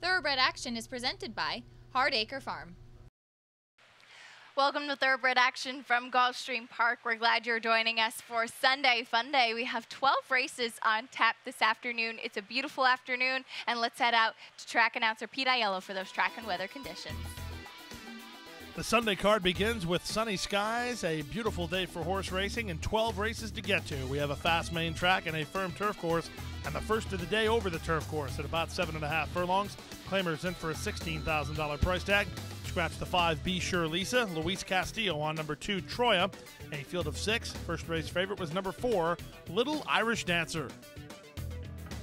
Thoroughbred Action is presented by Hardacre Farm. Welcome to Thoroughbred Action from Gulfstream Park. We're glad you're joining us for Sunday Fun Day. We have 12 races on tap this afternoon. It's a beautiful afternoon, and let's head out to track announcer Pete Aiello for those track and weather conditions. The Sunday card begins with sunny skies, a beautiful day for horse racing, and 12 races to get to. We have a fast main track and a firm turf course, and the first of the day over the turf course at about 7.5 furlongs. Claimers in for a $16,000 price tag. Scratch the 5, Be Sure Lisa. Luis Castillo on number 2, Troya. A field of 6. First race favorite was number 4, Little Irish Dancer.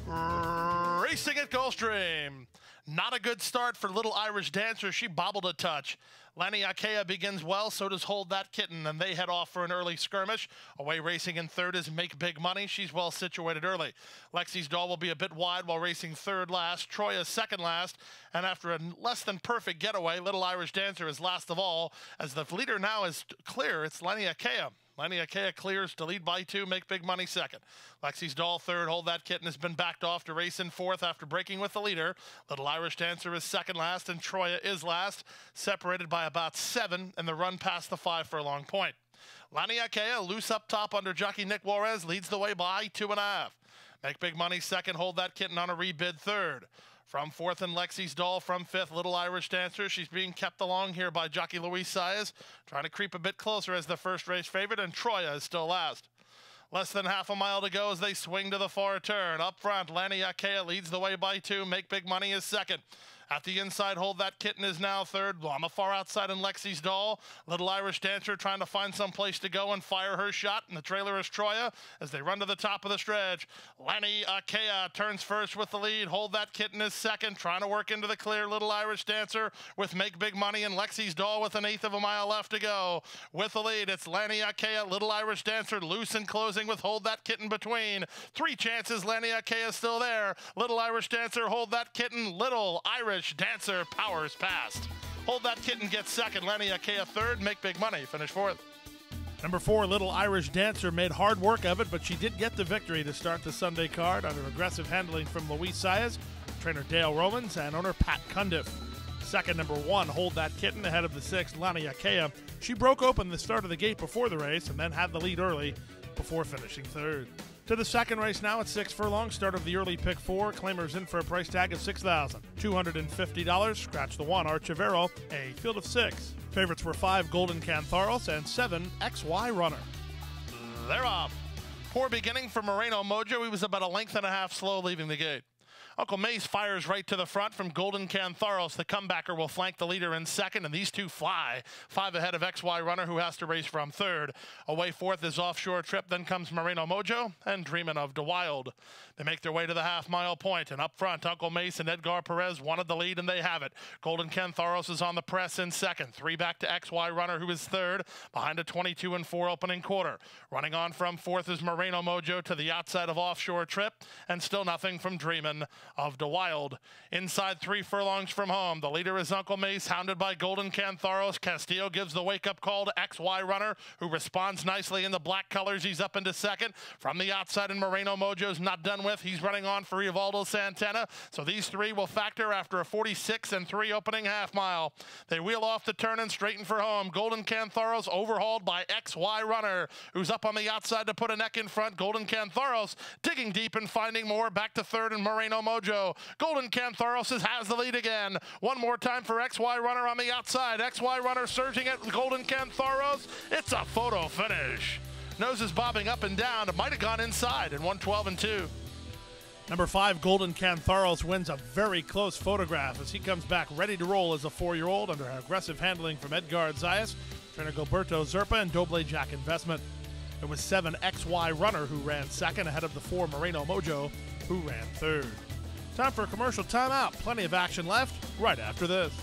Racing at Gulfstream. Not a good start for Little Irish Dancer. She bobbled a touch. Lanny Akea begins well, so does Hold That Kitten, and they head off for an early skirmish. Away racing in third is Make Big Money. She's well situated early. Lexi's Doll will be a bit wide while racing third last. Troya's second last, and after a less than perfect getaway, Little Irish Dancer is last of all. As the leader now is clear, it's Lanny Akea. Lanny Akea clears to lead by 2, Make Big Money second. Lexi's Doll third, Hold That Kitten has been backed off to race in fourth after breaking with the leader. Little Irish Dancer is second last, and Troya is last, separated by about 7 in the run past the 5 furlong point. Lanny Akea, loose up top under jockey Nick Juarez, leads the way by 2.5. Make Big Money second, Hold That Kitten on a rebid third. From fourth and Lexi's Doll, from fifth, Little Irish Dancer. She's being kept along here by jockey Luis Saez, trying to creep a bit closer as the first race favorite, and Troya is still last. Less than half a mile to go as they swing to the far turn. Up front, Lanny Akea leads the way by 2. Make Big Money is second. At the inside, Hold That Kitten is now third. On the far outside in Lexi's Doll, Little Irish Dancer trying to find some place to go and fire her shot. And the trailer is Troya as they run to the top of the stretch. Lanny Akea turns first with the lead. Hold That Kitten is second, trying to work into the clear. Little Irish Dancer with Make Big Money and Lexi's Doll with 1/8 of a mile left to go. With the lead, it's Lanny Akea, Little Irish Dancer loose and closing with Hold That Kitten between. 3 chances, Lanny Akea still there. Little Irish Dancer, Hold That Kitten, Little Irish Dancer powers past. Hold That Kitten gets second, Lanny Akea third, Make Big Money finish fourth. Number 4, Little Irish Dancer made hard work of it, but she did get the victory to start the Sunday card under aggressive handling from Luis Saez, trainer Dale Romans, and owner Pat Cundiff. Second, number 1, Hold That Kitten ahead of the 6th, Lanny Akea. She broke open the start of the gate before the race and then had the lead early before finishing third. To the second race now at 6 furlongs, start of the early pick 4. Claimers in for a price tag of $6,250. Scratch the 1, Archivero, a field of 6. Favorites were 5, Golden Cantharos, and 7, XY Runner. They're off. Poor beginning for Moreno Mojo. He was about a length and a half slow leaving the gate. Uncle Mace fires right to the front from Golden Cantharos. The comebacker will flank the leader in second, and these two fly. 5 ahead of XY Runner, who has to race from third. Away fourth is Offshore Trip, then comes Moreno Mojo and Dreamin' of the Wild. They make their way to the half-mile point, and up front, Uncle Mace and Edgar Perez wanted the lead, and they have it. Golden Cantharos is on the press in second. 3 back to XY Runner, who is third, behind a 22-4 opening quarter. Running on from fourth is Moreno Mojo to the outside of Offshore Trip, and still nothing from Dreamin' of the Wild. Inside 3 furlongs from home, the leader is Uncle Mace, hounded by Golden Cantharos. Castillo gives the wake-up call to XY Runner, who responds nicely in the black colors. He's up into second. From the outside, and Moreno Mojo's not done with. He's running on for Rivaldo Santana. So these 3 will factor after a 46-3 opening half mile. They wheel off the turn and straighten for home. Golden Cantharos overhauled by XY Runner, who's up on the outside to put a neck in front. Golden Cantharos digging deep and finding more. Back to third and Moreno Mojo. Golden Cantharos has the lead again. One more time for XY Runner on the outside. XY Runner surging at Golden Cantharos. It's a photo finish. Nose is bobbing up and down. It might have gone inside in 1:12-2. Number 5, Golden Cantharos wins a very close photograph as he comes back ready to roll as a 4-year-old under aggressive handling from Edgar Zayas, trainer Gilberto Zerpa, and Doble Jack Investment. It was 7, XY Runner, who ran second ahead of the 4, Moreno Mojo, who ran third. Time for a commercial timeout. Plenty of action left right after this.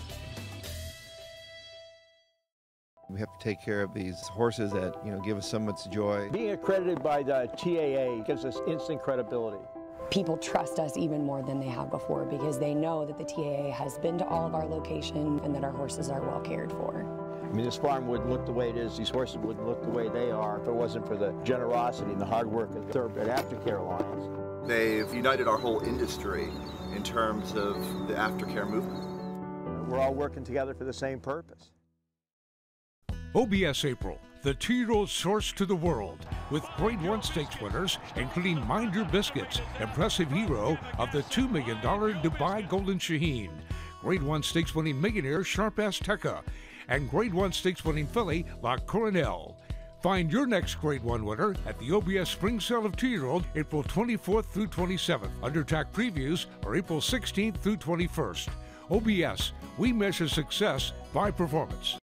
We have to take care of these horses that, give us so much joy. Being accredited by the TAA gives us instant credibility. People trust us even more than they have before because they know that the TAA has been to all of our locations and that our horses are well cared for. I mean, this farm wouldn't look the way it is, these horses wouldn't look the way they are if it wasn't for the generosity and the hard work of the Thoroughbred Aftercare Alliance. They've united our whole industry in terms of the aftercare movement. We're all working together for the same purpose. OBS April, the 2-year-old source to the world, with Grade 1 stakes winners, including Mind Your Biscuits, impressive hero of the $2 million Dubai Golden Shaheen, Grade 1 stakes winning millionaire Sharp Ass Tekka, and Grade 1 stakes winning filly La Coronel. Find your next Grade 1 winner at the OBS Spring Sale of 2-year-old, April 24th through 27th. Undertack previews are April 16th through 21st. OBS, we measure success by performance.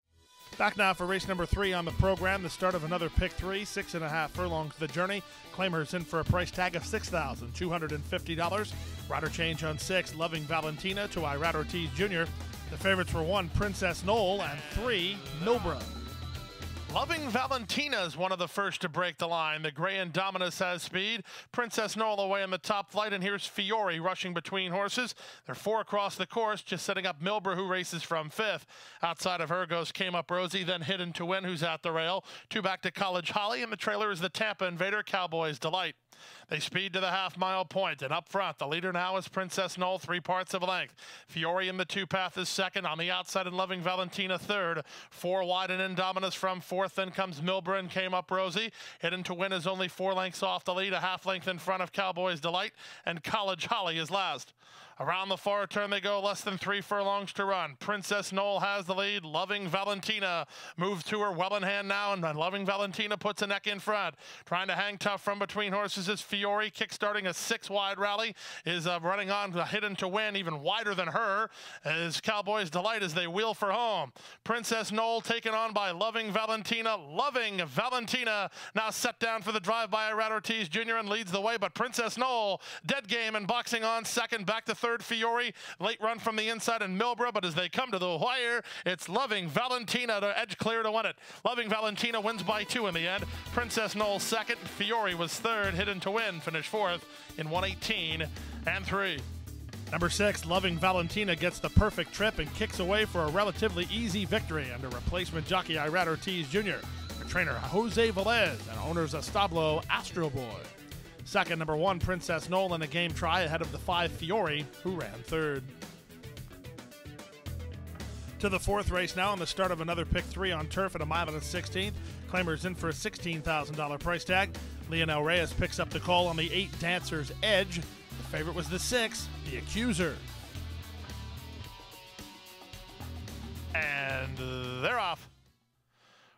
Back now for race number 3 on the program, the start of another pick 3, 6.5 furlongs the journey. Claimers in for a price tag of $6,250. Rider change on 6, Loving Valentina to Irad Ortiz Jr. The favorites were 1, Princess Knoll, and 3, Milbra. Loving Valentina is one of the first to break the line. The Gray Indominus has speed. Princess Knoll away in the top flight, and here's Fiore rushing between horses. They're 4 across the course, just setting up Milbra, who races from 5th. Outside of her goes Came Up Rosie, then Hidden to Win, who's at the rail. 2 back to College Holly, and the trailer is the Tampa Invader, Cowboys Delight. They speed to the half-mile point, and up front, the leader now is Princess Knoll, 3 parts of a length. Fiore in the 2-path is second. On the outside, and Loving Valentina third. 4 wide and Indominus from 4th. Then comes Milbra and Came Up Rosie. Hidden to Win is only 4 lengths off the lead, a half length in front of Cowboys Delight, and College Holly is last. Around the far turn they go, less than 3 furlongs to run. Princess Knoll has the lead. Loving Valentina moves to her well in hand now, and Loving Valentina puts a neck in front. Trying to hang tough from between horses is Fiore, kick-starting a 6-wide rally, is running on Hidden to Win, even wider than her, as Cowboys Delight as they wheel for home. Princess Knoll taken on by Loving Valentina. Loving Valentina now set down for the drive by Irad Ortiz Jr. and leads the way, but Princess Knoll, dead game and boxing on second, back to third Fiore, late run from the inside, and Milbra, but as they come to the wire, it's Loving Valentina to edge clear to win it. Loving Valentina wins by 2 in the end. Princess Knoll second, Fiore was third, Hidden to Win finished 4th in 1:18.3. Number 6, Loving Valentina gets the perfect trip and kicks away for a relatively easy victory under replacement jockey Irad Ortiz Jr., the trainer Jose Velez, and owners Establo Astro Boy. Second, number 1, Princess Knoll in a game try ahead of the 5, Fiore, who ran third. To the 4th race now, on the start of another pick 3 on turf at 1/16. Claimers in for a $16,000 price tag. Leonel Reyes picks up the call on the 8, Dancer's Edge. The favorite was the 6, The Accuser. And they're off.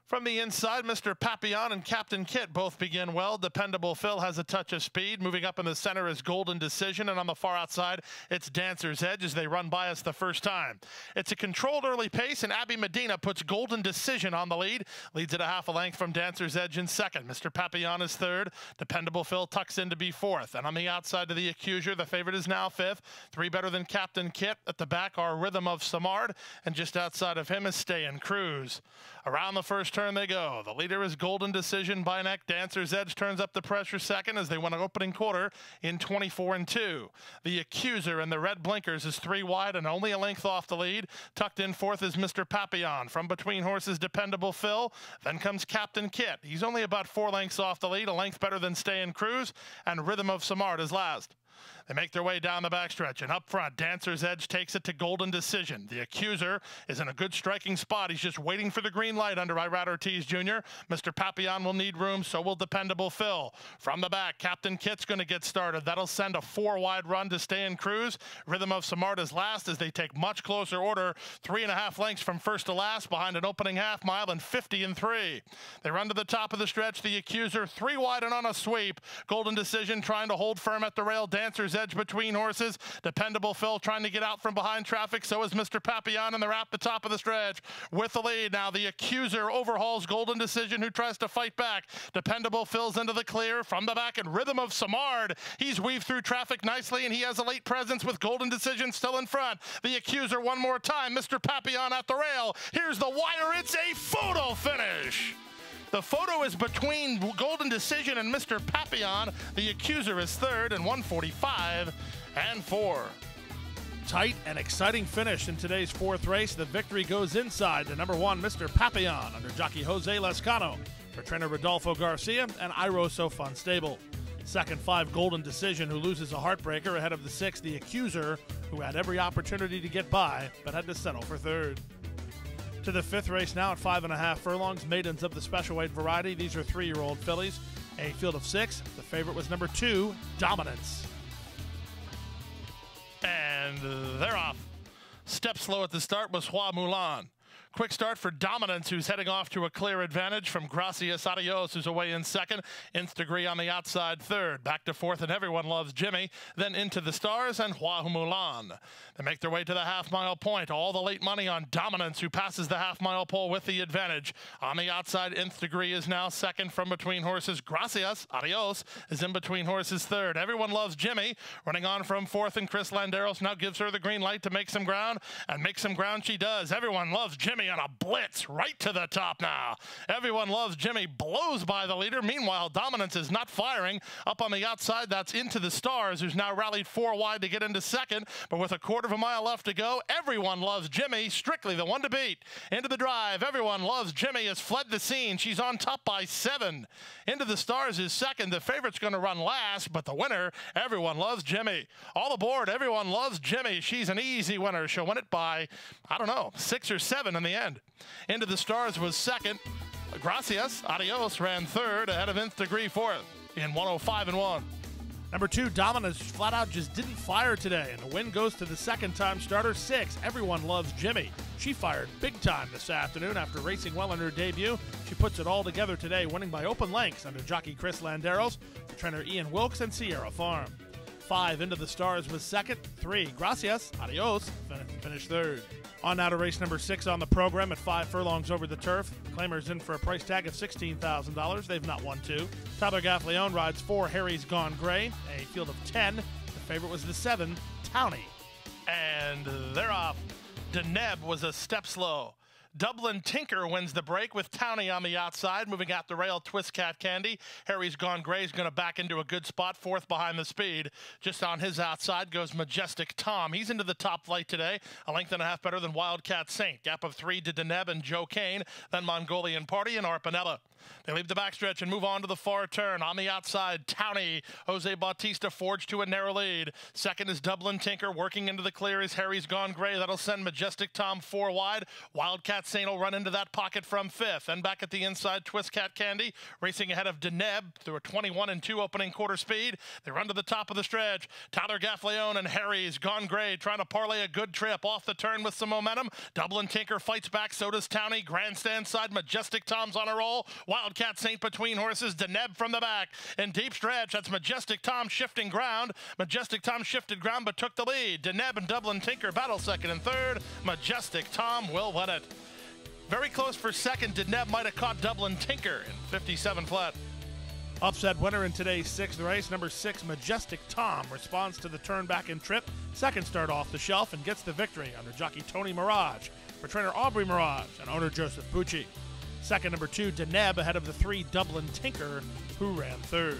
From the inside, Mr. Papillon and Captain Kit both begin well. Dependable Phil has a touch of speed. Moving up in the center is Golden Decision, and on the far outside, it's Dancer's Edge as they run by us the first time. It's a controlled early pace, and Abby Medina puts Golden Decision on the lead. Leads at a half a length from Dancer's Edge in second. Mr. Papillon is third. Dependable Phil tucks in to be 4th. And on the outside of the Accuser, the favorite is now 5th. 3 better than Captain Kit. At the back are Rhythm of Samard, and just outside of him is Stay and Cruise. Around the first turn they go. The leader is Golden Decision by neck. Dancer's Edge turns up the pressure second as they win an opening quarter in 24-2. The Accuser in the red blinkers is 3 wide and only a length off the lead. Tucked in 4th is Mr. Papillon. From between horses, Dependable Phil. Then comes Captain Kit. He's only about 4 lengths off the lead, a length better than Stay and Cruise, and Rhythm of Samard is last. They make their way down the backstretch, and up front, Dancer's Edge takes it to Golden Decision. The Accuser is in a good striking spot. He's just waiting for the green light under Irad Ortiz Jr. Mr. Papillon will need room, so will Dependable Phil. From the back, Captain Kit's going to get started. That'll send a 4-wide run to Stay and Cruise. Rhythm of Samard is last as they take much closer order, 3.5 lengths from first to last behind an opening half mile and 50-3. They run to the top of the stretch. The Accuser 3 wide and on a sweep. Golden Decision trying to hold firm at the rail. Dancer's Edge between horses. Dependable Phil trying to get out from behind traffic. So is Mr. Papillon, and they're at the top of the stretch with the lead. Now the Accuser overhauls Golden Decision, who tries to fight back. Dependable Phil's into the clear from the back, and Rhythm of Samard. He's weaved through traffic nicely, and he has a late presence with Golden Decision still in front. The Accuser one more time. Mr. Papillon at the rail. Here's the wire. It's a photo finish. The photo is between Golden Decision and Mr. Papillon. The Accuser is third in 1:45.4. Tight and exciting finish in today's 4th race. The victory goes inside to number 1, Mr. Papillon, under jockey Jose Lescano, for trainer Rodolfo Garcia and Iroso Fun Stable. Second, 5, Golden Decision, who loses a heartbreaker ahead of the 6, The Accuser, who had every opportunity to get by, but had to settle for third. To the 5th race now at 5.5 furlongs, maidens of the special weight variety. These are 3-year-old fillies. A field of 6. The favorite was number 2, Dominance. And they're off. Step slow at the start was Hua Mulan. Quick start for Dominance, who's heading off to a clear advantage from Gracias Adios, who's away in second. Nth Degree on the outside third. Back to fourth, and Everyone Loves Jimmy. Then Into the Stars and Hua Mulan. They make their way to the half-mile point. All the late money on Dominance, who passes the half-mile pole with the advantage. On the outside, Nth Degree is now second from between horses. Gracias Adios is in between horses third. Everyone Loves Jimmy running on from fourth, and Chris Landeros now gives her the green light to make some ground, and make some ground she does. Everyone Loves Jimmy on a blitz right to the top now. Everyone Loves Jimmy blows by the leader. Meanwhile, Dominance is not firing. Up on the outside, that's Into the Stars, who's now rallied 4 wide to get into second, but with a quarter of a mile left to go, Everyone Loves Jimmy, strictly the one to beat. Into the drive, Everyone Loves Jimmy has fled the scene. She's on top by 7. Into the Stars is second. The favorite's going to run last, but the winner, Everyone Loves Jimmy. All aboard, Everyone Loves Jimmy. She's an easy winner. She'll win it by, I don't know, 6 or 7 in the end. Into the Stars was second. Gracias Adios ran third, ahead of Nth Degree fourth in 105-1. Number 2, Dominance, flat out just didn't fire today, and the win goes to the second-time starter, 6, Everyone Loves Jimmy. She fired big time this afternoon after racing well in her debut. She puts it all together today, winning by open lengths under jockey Chris Landeros, the trainer Ian Wilkes, and Sierra Farm. 5, Into the Stars was second. 3, Gracias Adios finished third. On now to race number 6 on the program at 5 furlongs over the turf. Claimers in for a price tag of $16,000. They've not won 2. Tyler Gaffleone rides 4, Harry's Gone Gray. A field of 10. The favorite was the 7, Townie. And they're off. Deneb was a step slow. Dublin Tinker wins the break with Townie on the outside, moving out the rail, Twist Cat Candy. Harry's Gone Gray is going to back into a good spot, 4th behind the speed. Just on his outside goes Majestic Tom. He's into the top flight today, a length and a half better than Wildcat Saint. Gap of 3 to Deneb and Joe Kane, then Mongolian Party and Arpanella. They leave the backstretch and move on to the far turn. On the outside, Townie. Jose Bautista forged to a narrow lead. Second is Dublin Tinker. Working into the clear is Harry's Gone Gray. That'll send Majestic Tom 4 wide. Wildcat Saint will run into that pocket from 5th. And back at the inside, Twist Cat Candy racing ahead of Deneb through a 21-2 opening quarter speed. They run to the top of the stretch. Tyler Gaffleone and Harry's Gone Gray trying to parlay a good trip off the turn with some momentum. Dublin Tinker fights back. So does Townie. Grandstand side. Majestic Tom's on a roll. Wildcat Saint between horses. Deneb from the back. In deep stretch, that's Majestic Tom shifting ground. Majestic Tom shifted ground but took the lead. Deneb and Dublin Tinker battle second and third. Majestic Tom will win it. Very close for second. Deneb might have caught Dublin Tinker in 57 flat. Upset winner in today's 6th race, number 6, Majestic Tom, responds to the turn back and trip. Second start off the shelf and gets the victory under jockey Tony Mirage for trainer Aubrey Mirage and owner Joseph Bucci. Second, number 2, Deneb, ahead of the 3, Dublin Tinker, who ran third.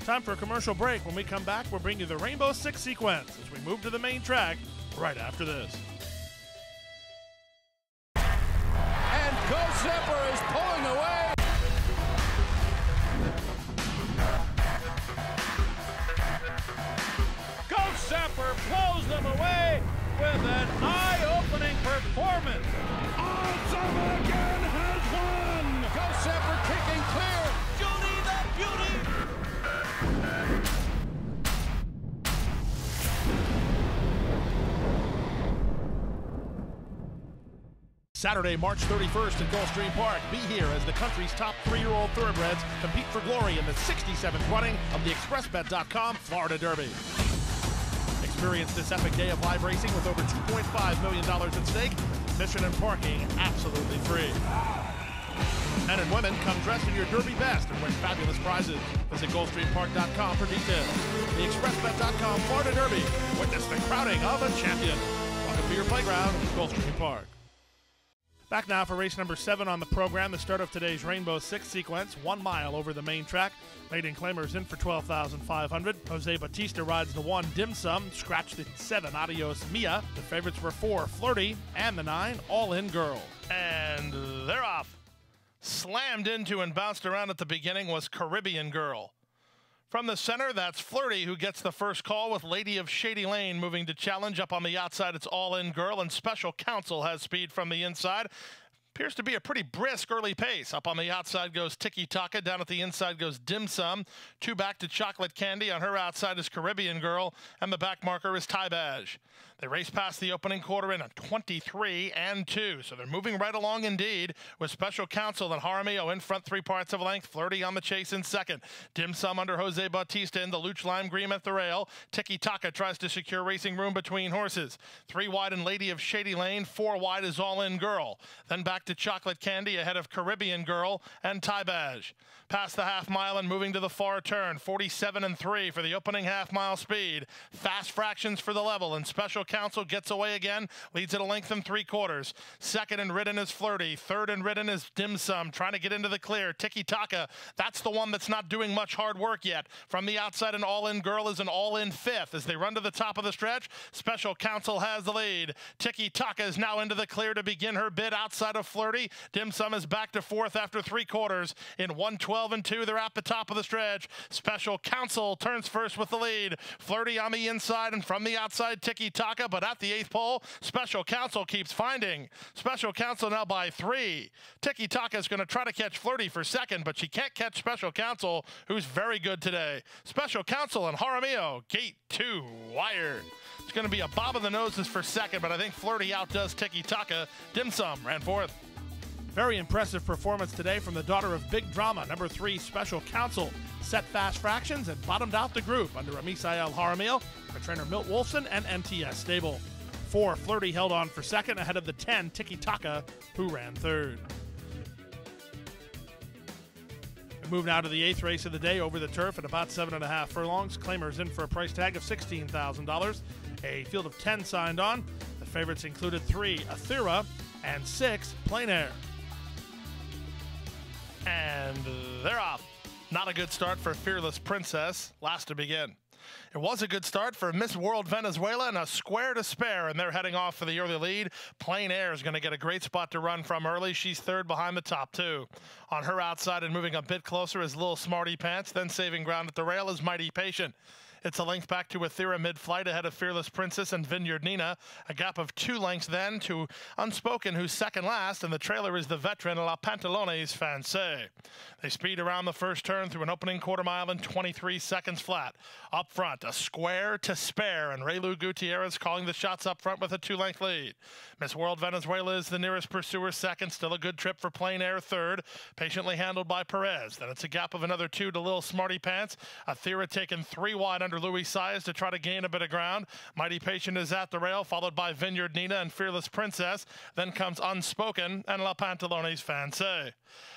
Time for a commercial break. When we come back, we'll bring you the Rainbow 6 sequence as we move to the main track right after this. And Go Zipper is pulling away. Go Zipper pulls them away with an eye-opening performance. Awesome again has won. Go Zipper kicking clear. Judy the Beauty. Saturday, March 31st at Gulfstream Park. Be here as the country's top 3-year-old thoroughbreds compete for glory in the 67th running of the ExpressBet.com Florida Derby. Experience this epic day of live racing with over $2.5 million at stake. Admission and parking absolutely free. Men and women, come dressed in your Derby best and win fabulous prizes. Visit GulfstreamPark.com for details. The ExpressBet.com Florida Derby. Witness the crowning of a champion. Welcome to your playground, Gulfstream Park. Back now for race number 7 on the program, the start of today's Rainbow 6 sequence, 1 mile over the main track. Maiden claimers in for $12,500. Jose Bautista rides the 1, Dim Sum, scratch the 7, Adios Mia. The favorites were 4, Flirty, and the 9, All In Girl. And they're off. Slammed into and bounced around at the beginning was Caribbean Girl. From the center, that's Flirty, who gets the first call with Lady of Shady Lane moving to challenge. Up on the outside, it's All In Girl, and Special Counsel has speed from the inside. Appears to be a pretty brisk early pace. Up on the outside goes Tiki Taka. Down at the inside goes Dim Sum. 2 back to Chocolate Candy. On her outside is Caribbean Girl. And the back marker is Tybaj. They race past the opening quarter in a 23-2. So they're moving right along indeed, with Special Counsel and Jaramillo in front 3 parts of a length. Flirty on the chase in second. Dim Sum under Jose Bautista in the Luch Lime Green at the rail. Tiki Taka tries to secure racing room between horses. 3 wide and Lady of Shady Lane. 4 wide is All In Girl. Then back to Chocolate Candy ahead of Caribbean Girl and Tybaj. Past the half mile and moving to the far turn. 47-3 for the opening half mile speed. Fast fractions for the level, and Special Counsel gets away again, leads at a length and 3/4. Second and ridden is Flirty. Third and ridden is Dim Sum, trying to get into the clear. Tiki Taka, that's the one that's not doing much hard work yet. From the outside, an All In Girl is an All In 5th. As they run to the top of the stretch, Special Counsel has the lead. Tiki Taka is now into the clear to begin her bid outside of Flirty. Dim Sum is back to 4th after 3/4. In 1:12-2, they're at the top of the stretch. Special Counsel turns first with the lead. Flirty on the inside, and from the outside, Tiki Taka, but at the 8th pole, Special Counsel keeps finding. Special Counsel now by 3. Tiki Taka is going to try to catch Flirty for second, but she can't catch Special Counsel, who's very good today. Special Counsel and Jaramillo, gate 2, wired. It's going to be a bob of the noses for second, but I think Flirty outdoes Tiki Taka. Dim Sum ran 4th. Very impressive performance today from the daughter of Big Drama, number 3, Special Counsel. Set fast fractions and bottomed out the group under Amisael Jaramillo for trainer Milt Wolfson and MTS Stable. 4, Flirty held on for second ahead of the 10, Tiki Taka, who ran 3rd. We move now to the 8th race of the day over the turf at about 7.5 furlongs. Claimers in for a price tag of $16,000. A field of 10 signed on. The favorites included 3, Athira, and 6, Plein Air. And they're off. Not a good start for Fearless Princess. Last to begin. It was a good start for Miss World Venezuela and a square to spare, and they're heading off for the early lead. Plein Air is going to get a great spot to run from early. She's 3rd behind the top 2. On her outside and moving a bit closer is Lil Smarty Pants. Then saving ground at the rail is Mighty Patient. It's a length back to Athira mid-flight ahead of Fearless Princess and Vineyard Nina. A gap of 2 lengths then to Unspoken, who's second last, and the trailer is the veteran La Pantalones Fancy. They speed around the first turn through an opening quarter mile in 23 seconds flat. Up front, a square to spare, and Raylu Gutierrez calling the shots up front with a 2-length lead. Miss World Venezuela is the nearest pursuer second. Still a good trip for Plein Air 3rd. Patiently handled by Perez. Then it's a gap of another 2 to Lil Smarty Pants. Athira taken 3 wide under Louis Saez to try to gain a bit of ground. Mighty Patient is at the rail, followed by Vineyard Nina and Fearless Princess. Then comes Unspoken and La Pantalones Fancy.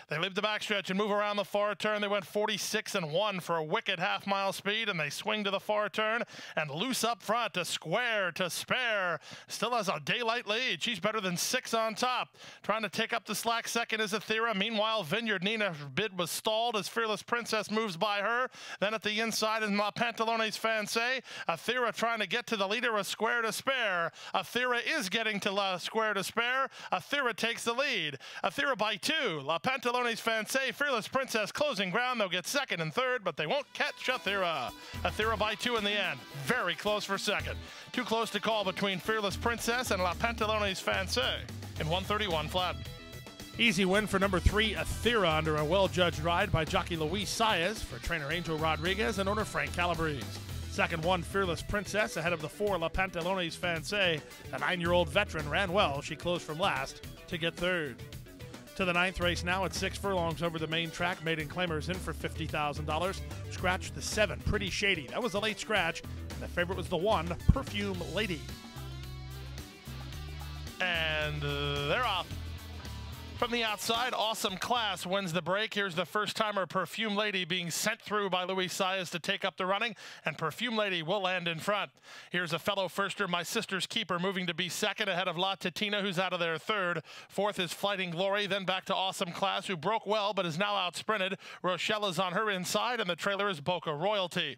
They leave the backstretch and move around the far turn. They went 46-1 for a wicked half-mile speed, and they swing to the far turn and loose up front. A square to spare. Still has a daylight lead. She's better than 6 on top. Trying to take up the slack second is Athira. Meanwhile, Vineyard Nina's bid was stalled as Fearless Princess moves by her. Then at the inside is La Pantalones Fancy. Athira trying to get to the leader, a square to spare. Athira is getting to La Square to spare. Athira takes the lead. Athira by 2. La Pantalones Fancy, Fearless Princess closing ground. They'll get second and third, but they won't catch Athira. Athira by 2 in the end. Very close for second. Too close to call between Fearless Princess and La Pantalones Fancy in 1:31 flat. Easy win for number 3, Athira, under a well-judged ride by jockey Luis Saez for trainer Angel Rodriguez and owner Frank Calabrese. Second one, Fearless Princess, ahead of the 4, La Pantalones Fancy. The 9-year-old veteran ran well. She closed from last to get 3rd. To the 9th race now at 6 furlongs over the main track. Maiden Claimers in for $50,000. Scratch the 7, Pretty Shady. That was a late scratch. And the favorite was the 1, Perfume Lady. And they're off. From the outside, Awesome Class wins the break. Here's the first-timer Perfume Lady being sent through by Luis Saez to take up the running, and Perfume Lady will land in front. Here's a fellow firster, My Sister's Keeper, moving to be second ahead of La Titina, who's out of there 3rd. 4th is Fighting Glory, then back to Awesome Class, who broke well but is now out-sprinted. Rochelle is on her inside, and the trailer is Boca Royalty.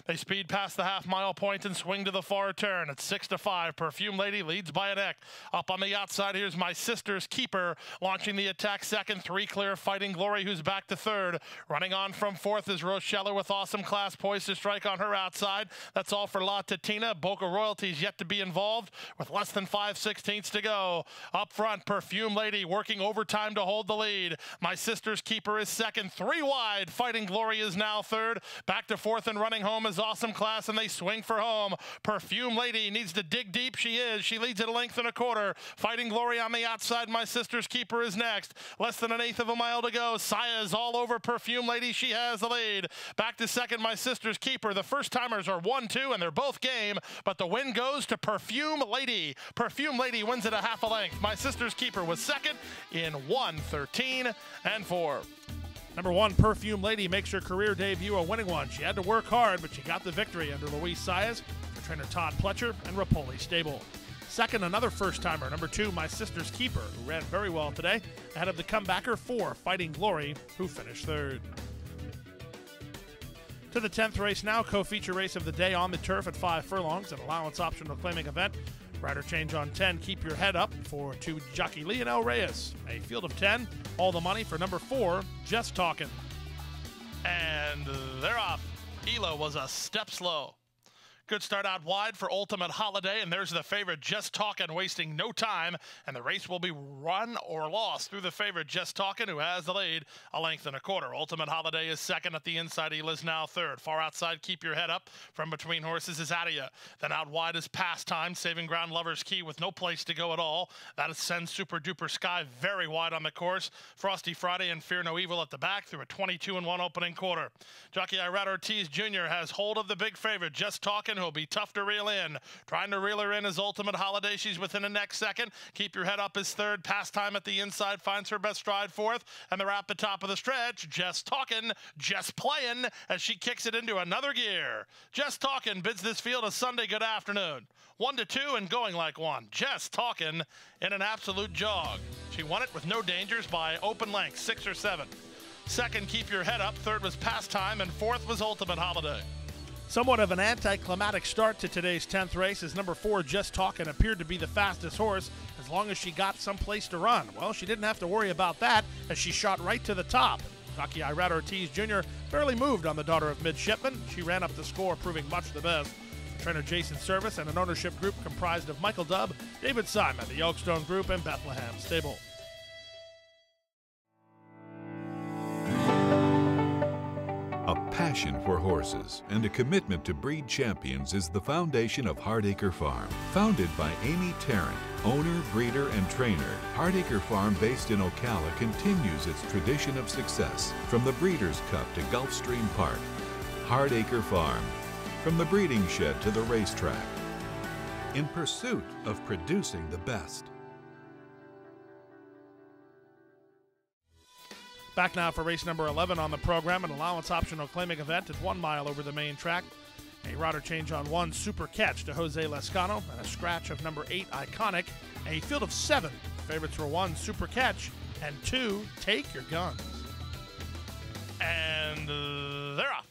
They speed past the half-mile point and swing to the far turn. It's 6-5. Perfume Lady leads by a neck. Up on the outside, here's My Sister's Keeper launching the attack second. 3 clear, Fighting Glory, who's back to third. Running on from fourth is Rochella with Awesome Class poised to strike on her outside. That's all for La Titina. Boca Royalty's yet to be involved with less than 5/16 to go. Up front, Perfume Lady working overtime to hold the lead. My Sister's Keeper is second. 3 wide. Fighting Glory is now third. Back to fourth and running home is Awesome Class, and they swing for home. Perfume Lady needs to dig deep. She is. She leads at a length and a quarter. Fighting Glory on the outside. My Sister's Keeper is next. Less than an eighth of a mile to go. Saya is all over Perfume Lady. She has the lead. Back to second, My Sister's Keeper. The first timers are 1-2, and they're both game, but the win goes to Perfume Lady. Perfume Lady wins it a half a length. My Sister's Keeper was second in 1:13.4. Number 1, Perfume Lady makes her career debut a winning one. She had to work hard, but she got the victory under Luis Saez for trainer Todd Pletcher and Rapoli Stable. Second, another first-timer, number 2, My Sister's Keeper, who ran very well today, ahead of the comebacker 4, Fighting Glory, who finished third. To the 10th race now, co-feature race of the day on the turf at 5 furlongs, an allowance optional claiming event. Rider change on 10, Keep Your Head Up for 2 jockey Leonel Reyes. A field of 10, all the money for number 4, Just Talkin'. And they're off. Elo was a step slow. Good start out wide for Ultimate Holiday, and there's the favorite Just Talkin', wasting no time, and the race will be run or lost through the favorite Just Talkin', who has the lead a length and a quarter. Ultimate Holiday is second at the inside. Ela's now third. Far outside, Keep Your Head Up. From between horses is Adia. Then out wide is Pastime, Saving Ground, Lover's Key with no place to go at all. That is Send Super Duper Sky very wide on the course. Frosty Friday and Fear No Evil at the back through a 22-1 opening quarter. Jockey Irad Ortiz Jr. has hold of the big favorite Just Talkin', who'll be tough to reel in. Trying to reel her in is Ultimate Holiday. She's within the next second. Keep Your Head Up is third. Pastime at the inside finds her best stride fourth. And they're at the top of the stretch. Just Talkin', just playing as she kicks it into another gear. Just Talkin' bids this field a Sunday good afternoon. 1-2 and going like one. Just Talkin' in an absolute jog. She won it with no dangers by open length, 6 or 7. Second, Keep Your Head Up. Third was Pastime, and fourth was Ultimate Holiday. Somewhat of an anticlimactic start to today's 10th race, as number 4, Just Talkin', appeared to be the fastest horse as long as she got someplace to run. Well, she didn't have to worry about that as she shot right to the top. Jockey Irad Ortiz Jr. barely moved on the Daughter of Midshipman. She ran up the score, proving much the best. Trainer Jason Service and an ownership group comprised of Michael Dubb, David Simon, the Yellowstone Group, and Bethlehem Stable. A passion for horses and a commitment to breed champions is the foundation of Hardacre Farm. Founded by Amy Tarrant, owner, breeder, and trainer, Hardacre Farm, based in Ocala, continues its tradition of success from the Breeders' Cup to Gulfstream Park. Hardacre Farm, from the breeding shed to the racetrack, in pursuit of producing the best. Back now for race number 11 on the program, an allowance optional claiming event at 1 mile over the main track. A rider change on 1, Super Catch to Jose Lescano, and a scratch of number 8, Iconic. A field of 7. Favorites were 1, Super Catch, and 2, Take Your Guns. And they're off.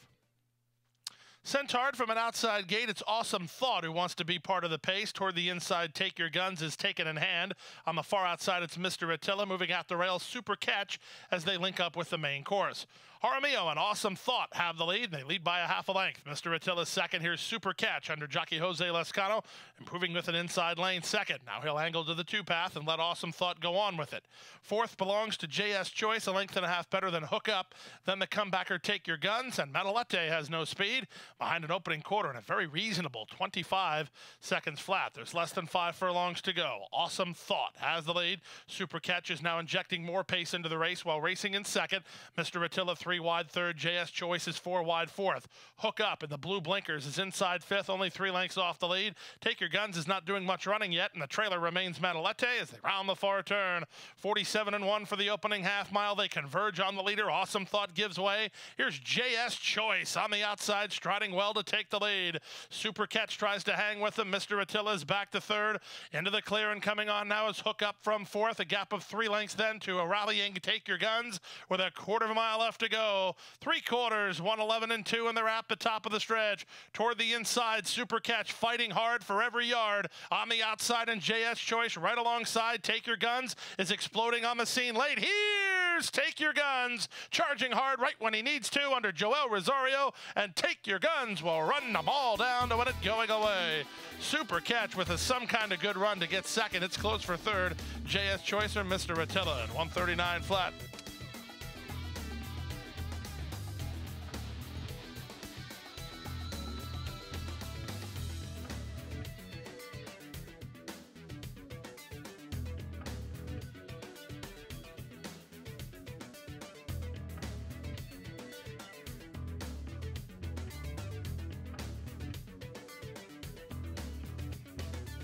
Sent hard from an outside gate, it's Awesome Thought, who wants to be part of the pace. Toward the inside, Take Your Guns is taken in hand. On the far outside, it's Mr. Attila moving out the rail. Super Catch as they link up with the main course. Jaramillo and Awesome Thought have the lead. They lead by a half a length. Mr. Attila's second. Here's Super Catch under jockey Jose Lescano, improving with an inside lane second. Now he'll angle to the 2-path and let Awesome Thought go on with it. Fourth belongs to JS Choice, a length and a half better than Hook Up. Then the comebacker, Take Your Guns, and Metalete has no speed behind an opening quarter and a very reasonable 25 seconds flat. There's less than 5 furlongs to go. Awesome Thought has the lead. Super Catch is now injecting more pace into the race while racing in second. Mr. Attila 3 wide third. JS Choice is 4 wide fourth. Hook Up in the blue blinkers is inside fifth, only 3 lengths off the lead. Take Your Guns is not doing much running yet, and the trailer remains Metalete as they round the far turn. 47-1 for the opening half mile. They converge on the leader. Awesome Thought gives way. Here's JS Choice on the outside, striding well to take the lead. Super Catch tries to hang with him. Mr. Attila is back to third. Into the clear, and coming on now is Hook Up from fourth. A gap of 3 lengths then to a rallying Take Your Guns with a quarter of a mile left to go. go. 3/4, 1:11 and 2, and they're at the top of the stretch. Toward the inside, Super Catch fighting hard for every yard. On the outside, and JS Choice right alongside. Take Your Guns is exploding on the scene late. Here's Take Your Guns, charging hard right when he needs to under Joel Rosario, and Take Your Guns will run them all down to win it going away. Super Catch with some kind of good run to get second. It's close for third. JS Choice or Mr. Attila at 139 flat.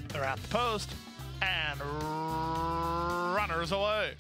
They're at the post, and runners away.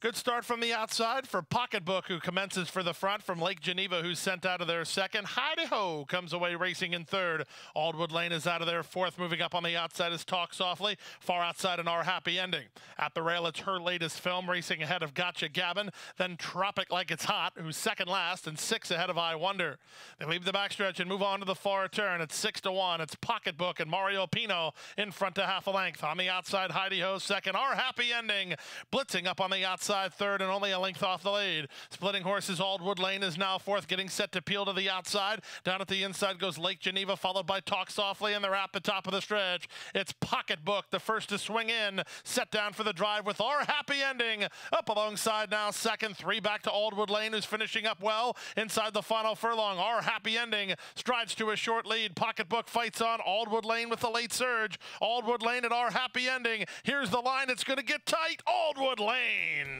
Good start from the outside for Pocketbook, who commences for the front from Lake Geneva, who's sent out of their second. Heidi-Ho comes away racing in third. Aldwood Lane is out of their fourth. Moving up on the outside is Talk Softly. Far outside in Our Happy Ending. At the rail, it's her latest film, racing ahead of Gotcha Gavin. Then Tropic Like It's Hot, who's second last, and 6 ahead of I Wonder. They leave the backstretch and move on to the far turn. It's 6-1. It's Pocketbook and Mario Pino in front to half a length. On the outside, Heidi-Ho second. Our Happy Ending blitzing up on the outside third and only a length off the lead. Splitting Horses, Aldwood Lane is now fourth, getting set to peel to the outside. Down at the inside goes Lake Geneva, followed by Talk Softly, and they're at the top of the stretch. It's Pocketbook, the first to swing in, set down for the drive with Our Happy Ending. Up alongside now second, 3 back to Aldwood Lane, who's finishing up well inside the final furlong. Our Happy Ending strides to a short lead. Pocketbook fights on. Aldwood Lane with the late surge. Aldwood Lane at Our Happy Ending. Here's the line. It's going to get tight. Aldwood Lane.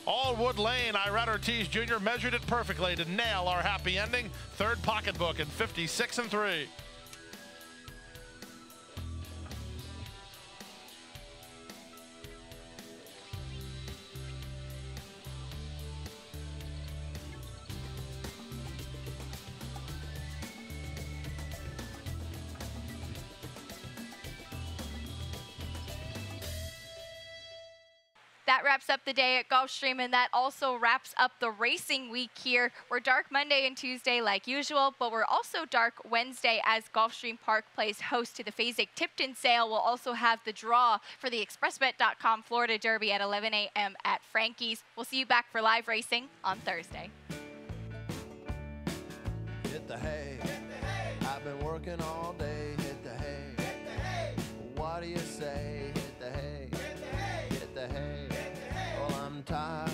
Aldwood Lane, Irad Ortiz Jr. measured it perfectly to nail Our Happy Ending. Third Pocketbook in 56-3. That wraps up the day at Gulfstream, and that also wraps up the racing week here. We're dark Monday and Tuesday like usual, but we're also dark Wednesday as Gulfstream Park plays host to the Fasig-Tipton sale. We'll also have the draw for the ExpressBet.com Florida Derby at 11 a.m. at Frankie's. We'll see you back for live racing on Thursday. Hit the hay. I've been working all day. Hit the hay. What do you say? Hit the hay. Hit the hay. Well, I'm tired.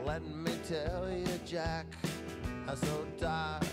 Let me tell you, Jack, I'm so tired.